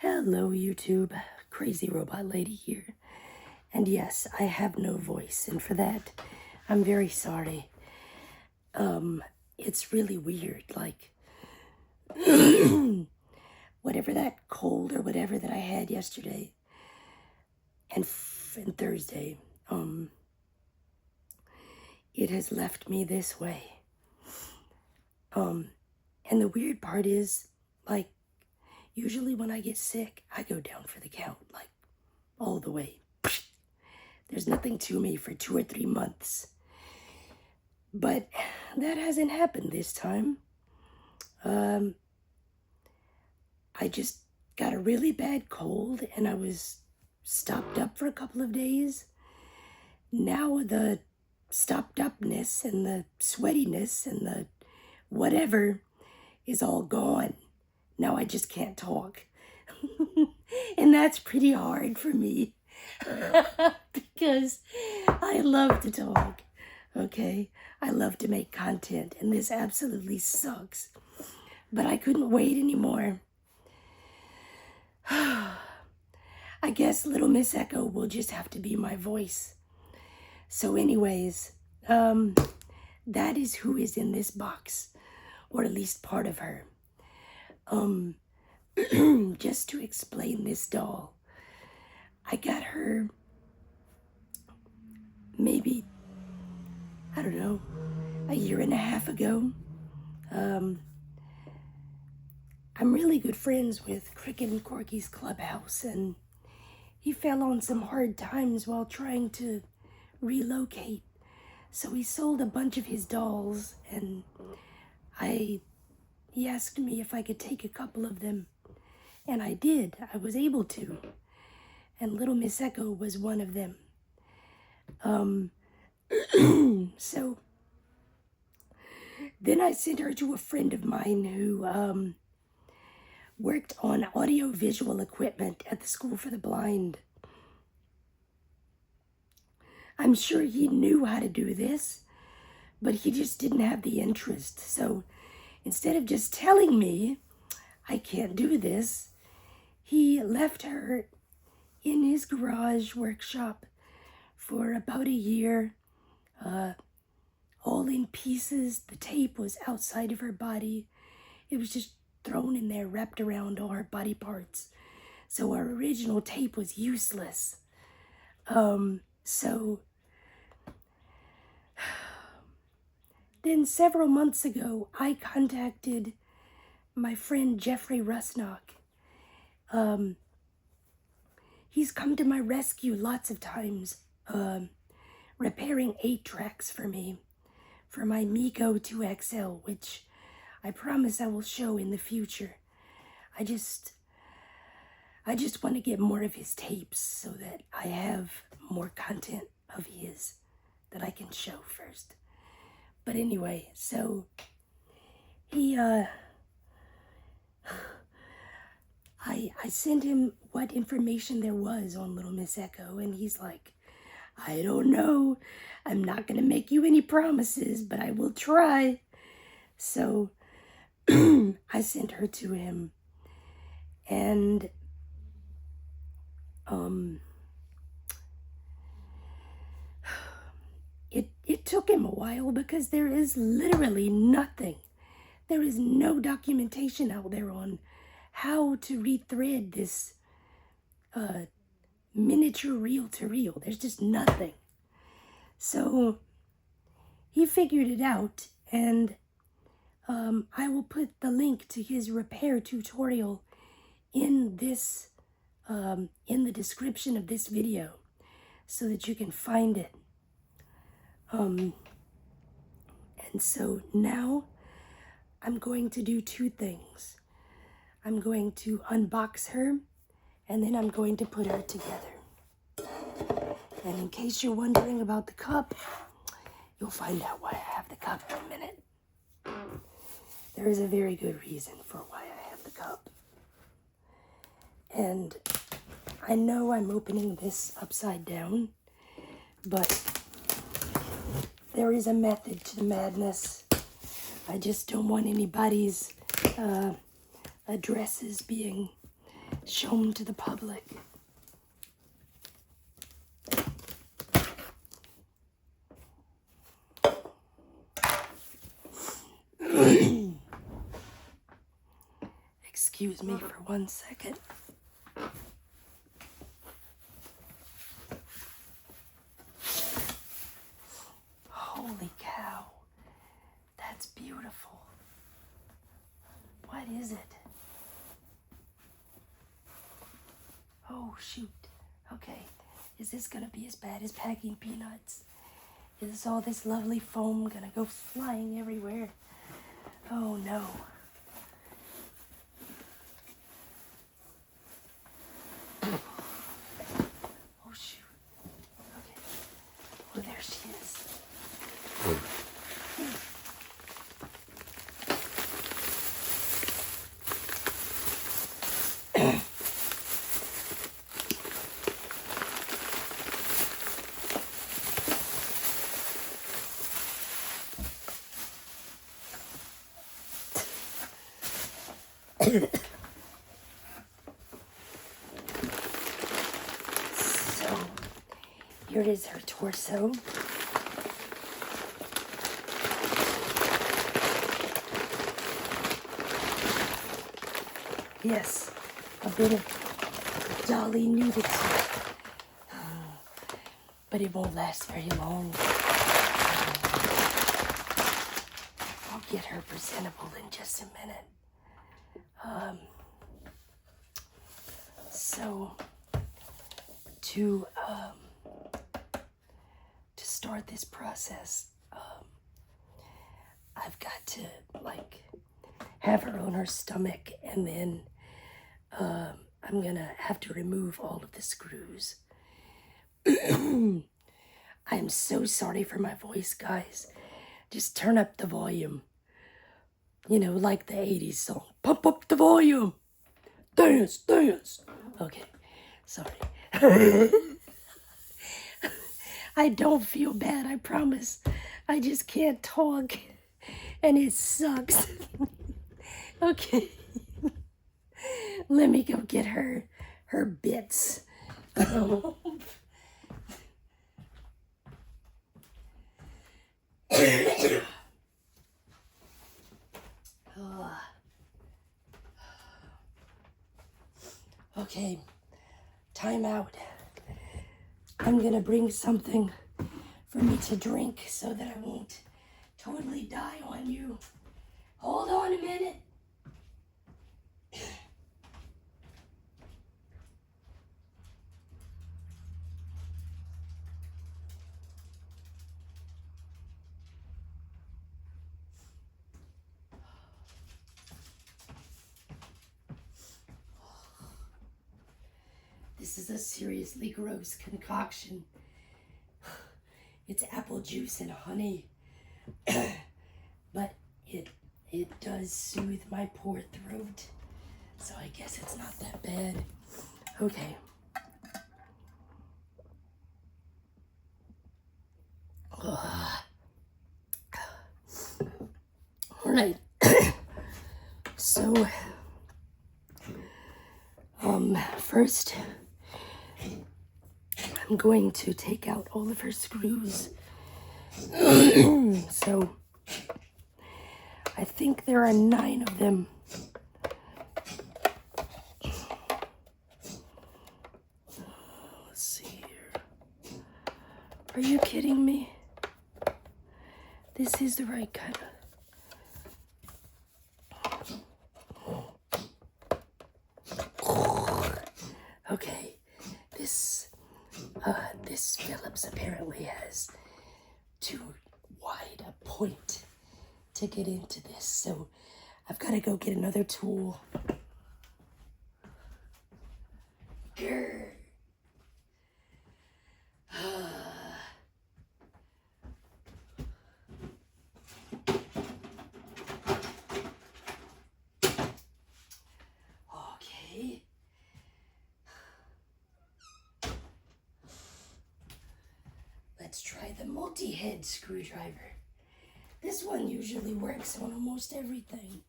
Hello YouTube, Crazy Robot Lady here. And yes, I have no voice, and for that, I'm very sorry. It's really weird, like, whatever that cold or whatever that I had yesterday and Thursday, it has left me this way. And the weird part is, like, usually when I get sick, I go down for the count, like, all the way. There's nothing to me for 2 or 3 months. But that hasn't happened this time. I just got a really bad cold and I was stopped up for a couple of days. Now the stopped upness and the sweatiness and the whatever is all gone. Now I just can't talk. And that's pretty hard for me. Because I love to talk, okay? I love to make content, and this absolutely sucks. But I couldn't wait anymore. I guess Little Miss Echo will just have to be my voice. So anyways, that is who is in this box, or at least part of her. Just to explain this doll, I got her maybe, I don't know, a year and a half ago. I'm really good friends with Cricket and Corky's clubhouse, and he fell on some hard times while trying to relocate. So he sold a bunch of his dolls, and he asked me if I could take a couple of them. And I did. I was able to. And Little Miss Echo was one of them. So then I sent her to a friend of mine who worked on audio-visual equipment at the School for the Blind. I'm sure he knew how to do this, but he just didn't have the interest. So instead of just telling me I can't do this, he left her in his garage workshop for about a year, all in pieces. The tape was outside of her body. It was just thrown in there, wrapped around all her body parts. So our original tape was useless. So then several months ago, I contacted my friend Jeffery Rusnock. He's come to my rescue lots of times, repairing 8-tracks for me, for my Miko 2XL, which I promise I will show in the future. I just want to get more of his tapes so that I have more content of his that I can show first. But anyway, so he, I sent him what information there was on Little Miss Echo, and he's like, I don't know. I'm not going to make you any promises, but I will try. So I sent her to him, and it took him a while because there is literally nothing. There is no documentation out there on how to rethread this miniature reel-to-reel. There's just nothing. So he figured it out, and I will put the link to his repair tutorial in this in the description of this video so that you can find it. And so now I'm going to do 2 things. I'm going to unbox her, and then I'm going to put her together. And in case you're wondering about the cup, you'll find out why I have the cup in a minute. There is a very good reason for why I have the cup. And I know I'm opening this upside down, but there is a method to the madness. I just don't want anybody's addresses being show them to the public. Excuse me for 1 second. Holy cow. That's beautiful. What is it? Oh, shoot. Okay. Is this gonna be as bad as packing peanuts? Is all this lovely foam gonna go flying everywhere? Oh, no. Oh, shoot. Okay. Oh, there she is. So, here is her torso. Yes, a bit of dolly nudity. But it won't last very long. I'll get her presentable in just a minute. So to start this process, I've got to have her on her stomach, and then I'm gonna have to remove all of the screws. I'm so sorry for my voice, guys. Just turn up the volume. You know, like the 80s song. Pump up the volume. Dance, dance. Okay, sorry. I don't feel bad, I promise. I just can't talk. And it sucks. Okay. Let me go get her bits. Okay, time out. I'm gonna bring something for me to drink so that I won't totally die on you. Hold on a minute. This is a seriously gross concoction. It's apple juice and honey. But it does soothe my poor throat. So I guess it's not that bad. Okay. All right. So, first, I'm going to take out all of her screws. So, I think there are 9 of them. Let's see here. Are you kidding me? This is the right kind of... Okay, this Phillips apparently has too wide a point to get into this, so I've got to go get another tool. Grr. Okay. Let's try the multi-head screwdriver. This one usually works on almost everything.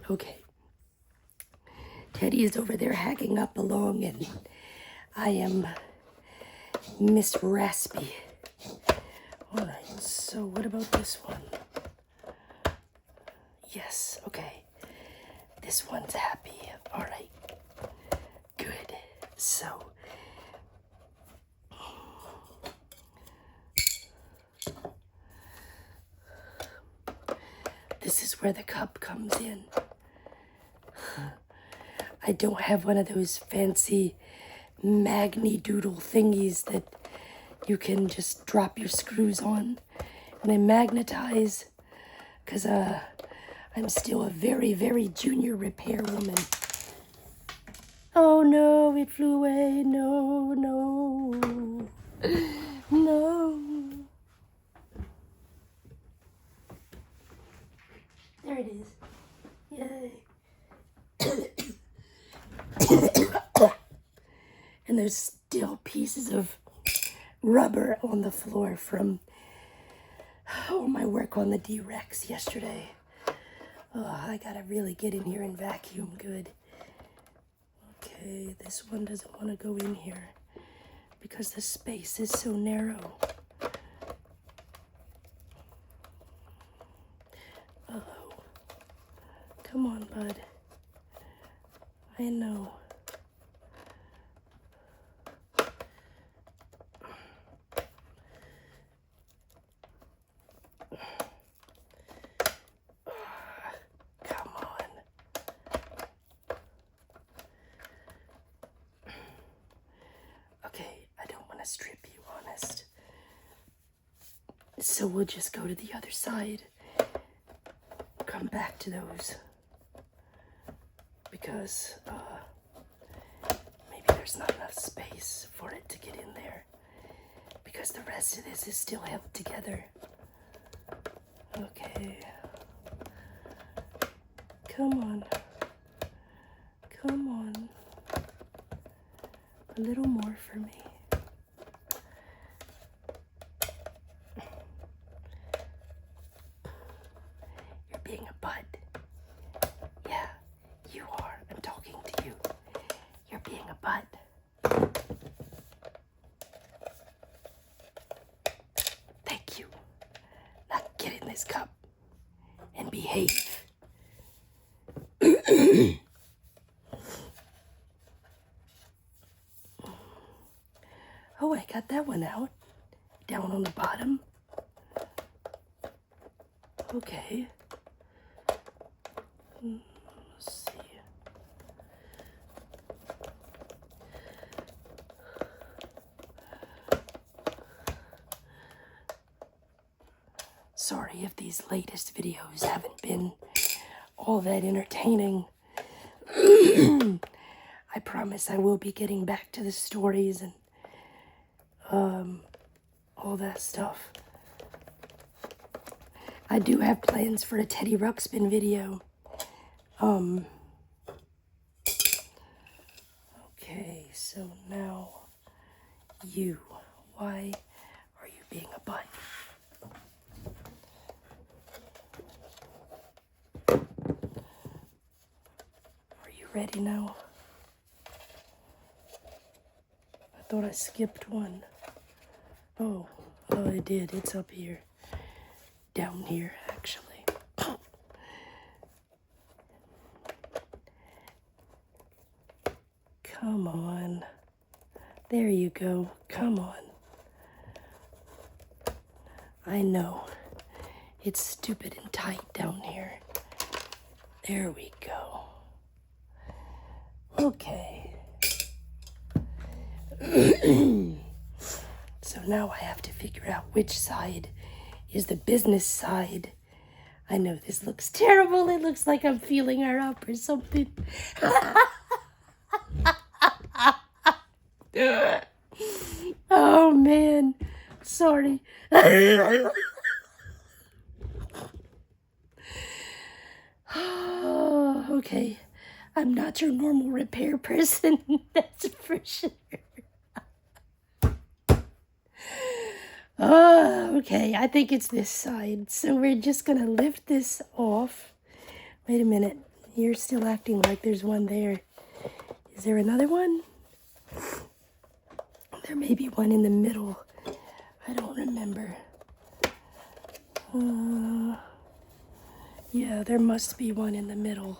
Okay. Teddy is over there hacking up along, and I am Miss Raspy. Alright, so what about this one? Yes, okay. This one's happy. Alright. Good. So, this is where the cup comes in. I don't have one of those fancy magni-doodle thingies that you can just drop your screws on and they magnetize, because I'm still a very, very junior repair woman. Oh no, it flew away. No, no, no. There it is. Yay. And there's still pieces of rubber on the floor from all my work on the D-Rex yesterday. Oh, I gotta really get in here and vacuum good. Okay, this one doesn't want to go in here because the space is so narrow. Uh-oh. Come on, bud. I know. Come on. Okay, I don't want to strip you, honest. So we'll just go to the other side. Come back to those. Because, maybe there's not enough space for it to get in there. Because the rest of this is still held together. Okay. Come on. Come on. A little more for me. You're being a bud. Yeah, you are. I'm talking to you. You're being a bud. Thank you. Now get in this cup and behave. Oh, I got that one out. Down on the bottom. Okay. Let's see. Sorry if these latest videos haven't been all that entertaining. I promise I will be getting back to the stories and all that stuff. I do have plans for a Teddy Ruxpin video. Okay, so now you. Why are you being a butt? Are you ready now? I thought I skipped one. Oh, I did. It's up here. Down here, actually. Come on. There you go. Come on. I know. It's stupid and tight down here. There we go. Okay. So now I have to figure out which side is the business side. I know this looks terrible. It looks like I'm feeling her up or something. Oh, man. Sorry. Okay. I'm not your normal repair person. That's for sure. Okay. I think it's this side. So we're just going to lift this off. Wait a minute. You're still acting like there's one there. Is there another one? There may be one in the middle. I don't remember. Yeah, there must be one in the middle.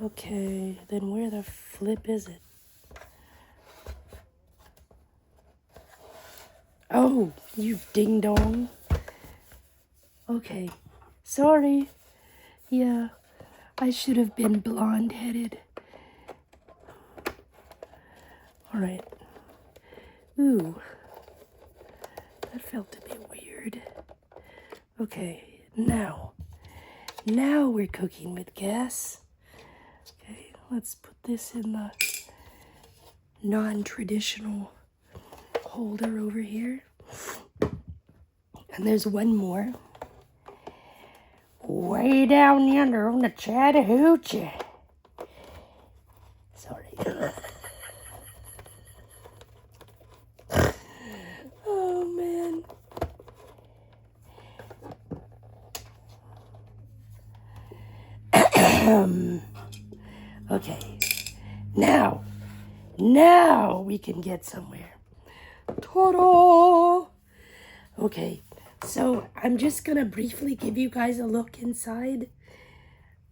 Okay, then where the flip is it? Oh, you ding dong. Okay, sorry. Yeah, I should have been blonde-headed. All right. Ooh, that felt a bit weird. Okay, now we're cooking with gas. Okay, let's put this in the non-traditional holder over here. And there's one more. Way down yonder on the Chattahoochee. Sorry. Oh, man. Okay. Now we can get somewhere. Ta-da! Okay, so I'm just gonna briefly give you guys a look inside.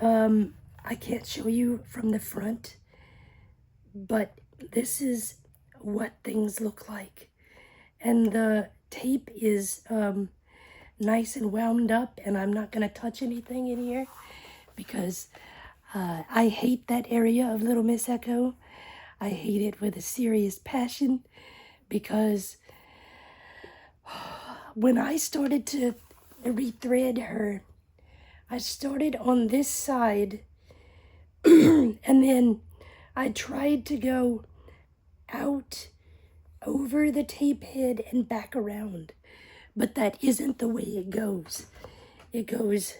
I can't show you from the front, but this is what things look like. And the tape is nice and wound up, and I'm not gonna touch anything in here because I hate that area of Little Miss Echo. I hate it with a serious passion because when I started to rethread her, I started on this side and then I tried to go out over the tape head and back around, but that isn't the way it goes. It goes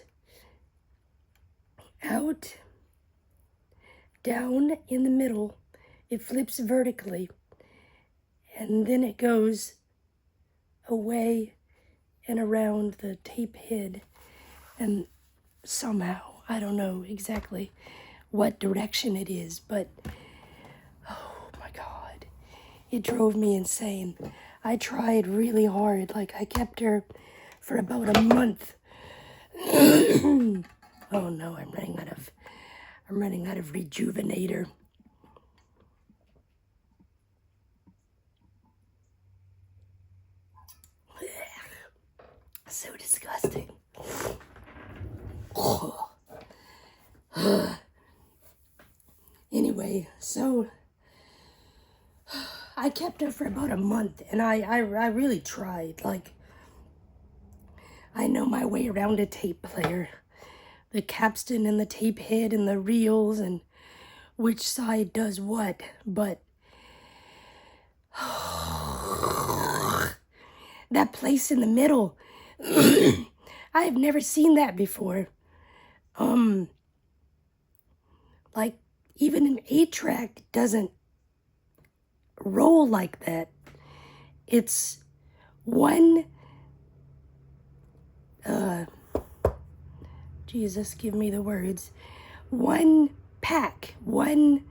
out, down in the middle, it flips vertically, and then it goes away and around the tape head, and somehow, I don't know exactly what direction it is, but oh my God, it drove me insane. I tried really hard, like I kept her for about a month. Oh no, I'm running out of rejuvenator. So disgusting. Oh. Anyway, so I kept her for about a month, and I really tried. Like, I know my way around a tape player. The capstan and the tape head and the reels and which side does what, but that place in the middle, I have never seen that before. Like, even an 8-track doesn't roll like that. It's one, Jesus, give me the words. One pack, one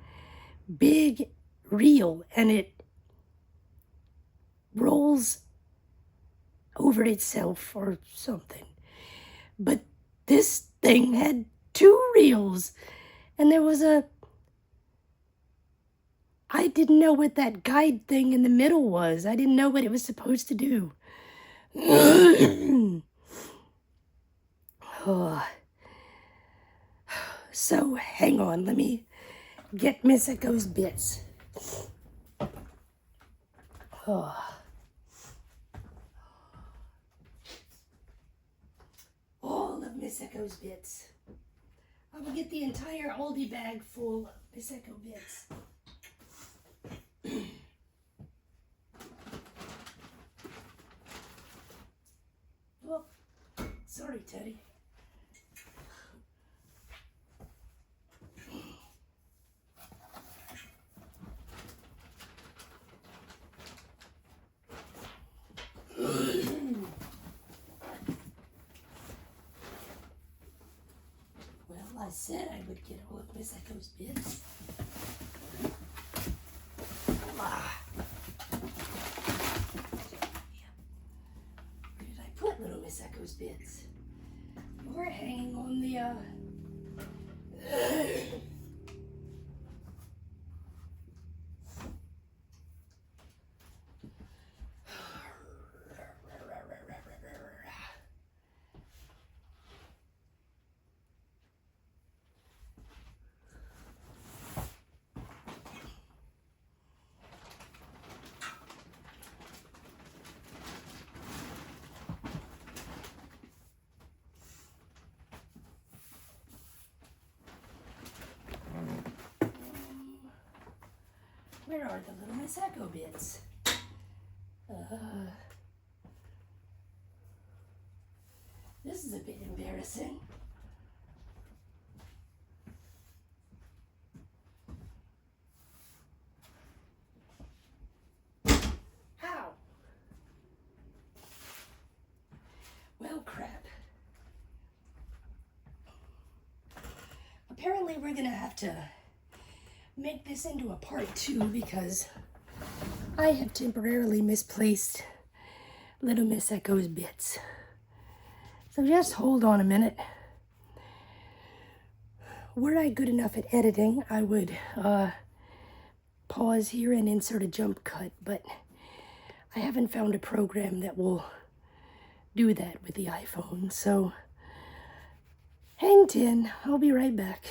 big reel, and it rolls over itself or something. But this thing had 2 reels, and there was I didn't know what that guide thing in the middle was. I didn't know what it was supposed to do. Oh. So, hang on, let me get Miss Echo's bits. Oh. All of Miss Echo's bits. I will get the entire oldie bag full of Miss Echo bits. Oh, sorry, Teddy. Well, I I said I would get all of Miss Echo's bits. Ah. Where did I put little Miss Echo's bits? We're hanging on the, where are the little Miss Echo bits? This is a bit embarrassing. How? Well, crap. Apparently we're gonna have to make this into a part 2 because I have temporarily misplaced little Miss Echo's bits. So just hold on a minute. Were I good enough at editing, I would pause here and insert a jump cut, but I haven't found a program that will do that with the iPhone. So hang tin, I'll be right back.